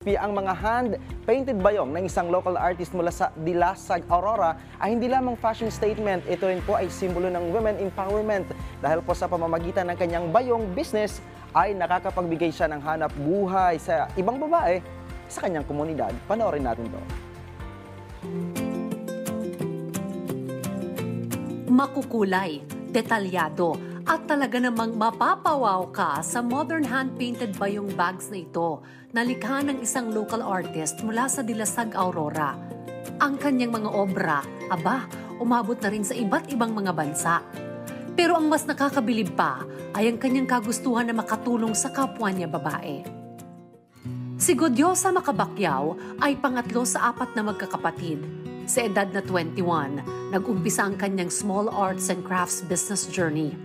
crispy ang mga hand-painted bayong ng isang local artist mula sa Dilasag, Aurora ay hindi lamang fashion statement, ito rin po ay simbolo ng women empowerment dahil po sa pamamagitan ng kanyang bayong business ay nakakapagbigay siya ng hanap buhay sa ibang babae sa kanyang komunidad. Panoorin natin to. Makukulay, detalyado, at talaga namang mapapawaw ka sa modern hand-painted bayong bags na ito na likha ng isang local artist mula sa Dilasag, Aurora. Ang kanyang mga obra, umabot na rin sa iba't ibang mga bansa. Pero ang mas nakakabilib pa ay ang kanyang kagustuhan na makatulong sa kapwa niya babae. Si Godiosa Macabacquiao ay pangatlo sa 4 na magkakapatid. Sa edad na 21, nag-umpisa ang kanyang small arts and crafts business journey.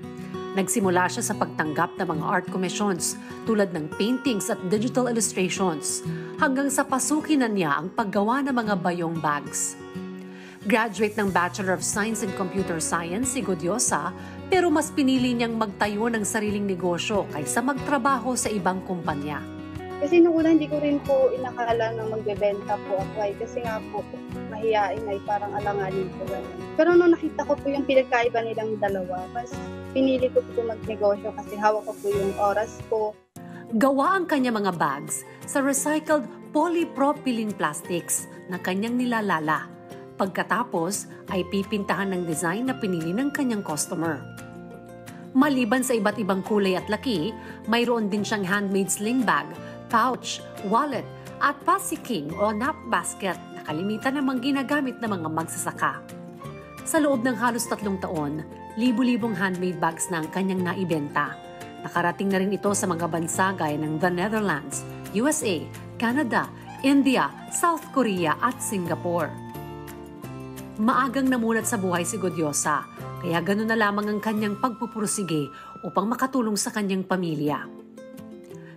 Nagsimula siya sa pagtanggap ng mga art commissions tulad ng paintings at digital illustrations hanggang sa pasukin na niya ang paggawa ng mga bayong bags. Graduate ng Bachelor of Science in Computer Science si Godiosa, pero mas pinili niyang magtayo ng sariling negosyo kaysa magtrabaho sa ibang kumpanya. Kasi nung una hindi ko rin po inakala na magbebenta po ako kasi nga po mahihain ay parang alanganin po gano'n. Pero nung nakita ko po yung pinagkaiba nilang dalawa, mas pinili ko po magnegosyo kasi hawak ko po yung oras ko. Gawa ang kanya mga bags sa recycled polypropylene plastics na kanyang nilalala. Pagkatapos ay pipintahan ng design na pinili ng kanyang customer. Maliban sa iba't ibang kulay at laki, mayroon din siyang handmade sling bag, pouch, wallet, at pasiking o nap basket na kalimitan namang ginagamit ng mga magsasaka. Sa loob ng halos 3 taon, libu-libong handmade bags na ang kanyang naibenta. Nakarating na rin ito sa mga bansa gaya ng the Netherlands, USA, Canada, India, South Korea at Singapore. Maagang namulat sa buhay si Godiosa, kaya gano'n na lamang ang kanyang pagpupursige upang makatulong sa kanyang pamilya.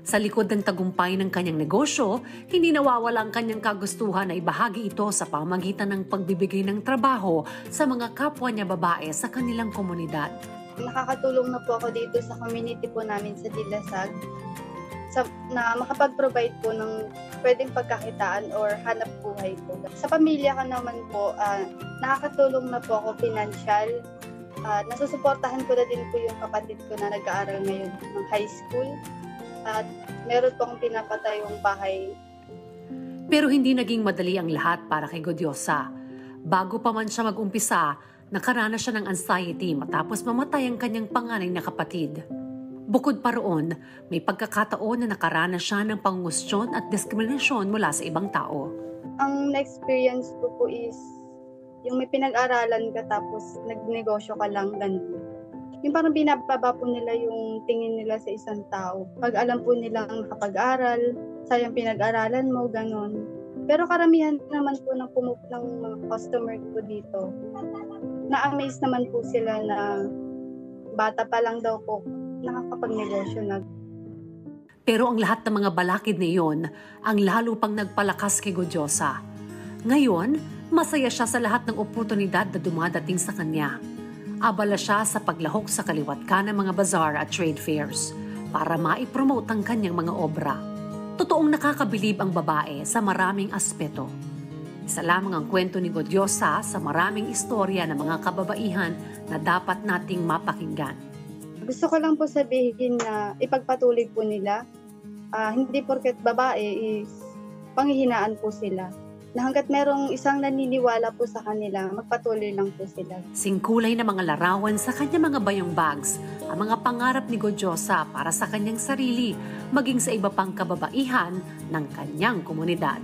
Sa likod ng tagumpay ng kanyang negosyo, hindi nawawala ang kanyang kagustuhan na ibahagi ito sa pamamagitan ng pagbibigay ng trabaho sa mga kapwa niya babae sa kanilang komunidad. Nakakatulong na po ako dito sa community po namin sa Dilasag na makapag-provide po ng pwedeng pagkakitaan or hanap buhay po. Sa pamilya ko naman po, nakakatulong na po ako financial. Nasusuportahan ko na din po yung kapatid ko na nag-aaral ngayon ng high school. At meron pong pinapatayong bahay. Pero hindi naging madali ang lahat para kay Godiosa. Bago pa man siya mag-umpisa, nakaranas siya ng anxiety matapos mamatay ang kanyang panganay na kapatid. Bukod pa roon, may pagkakataon na nakaranas siya ng pangungustyon at diskriminasyon mula sa ibang tao. Ang na-experience ko po is yung may pinag-aralan ka tapos nagnegosyo ka lang, ganun. Yung parang binababa po nila yung tingin nila sa isang tao. Pag alam po nilang nakapag-aral, sayang pinag-aralan mo, ganun. Pero karamihan naman po ng mga customer ko dito, na-amaze naman po sila na bata pa lang daw po nakakapagnegosyo na. Pero ang lahat ng mga balakid na iyon, ang lalo pang nagpalakas kay Godiosa. Ngayon, masaya siya sa lahat ng oportunidad na dumadating sa kanya. Abala siya sa paglahok sa kaliwat ka ng mga bazaar at trade fairs para maipromote ang kanyang mga obra. Totoong nakakabilib ang babae sa maraming aspeto. Isa lamang ang kwento ni Godiosa sa maraming istorya ng mga kababaihan na dapat nating mapakinggan. Gusto ko lang po sabihin na ipagpatuloy po nila. Hindi porket babae is panghihinaan po sila. Na hanggat merong isang naniniwala po sa kanila, magpatuloy lang po sila. Singkulay na mga larawan sa kanyang mga bayong bags, ang mga pangarap ni Godiosa para sa kanyang sarili, maging sa iba pang kababaihan ng kanyang komunidad.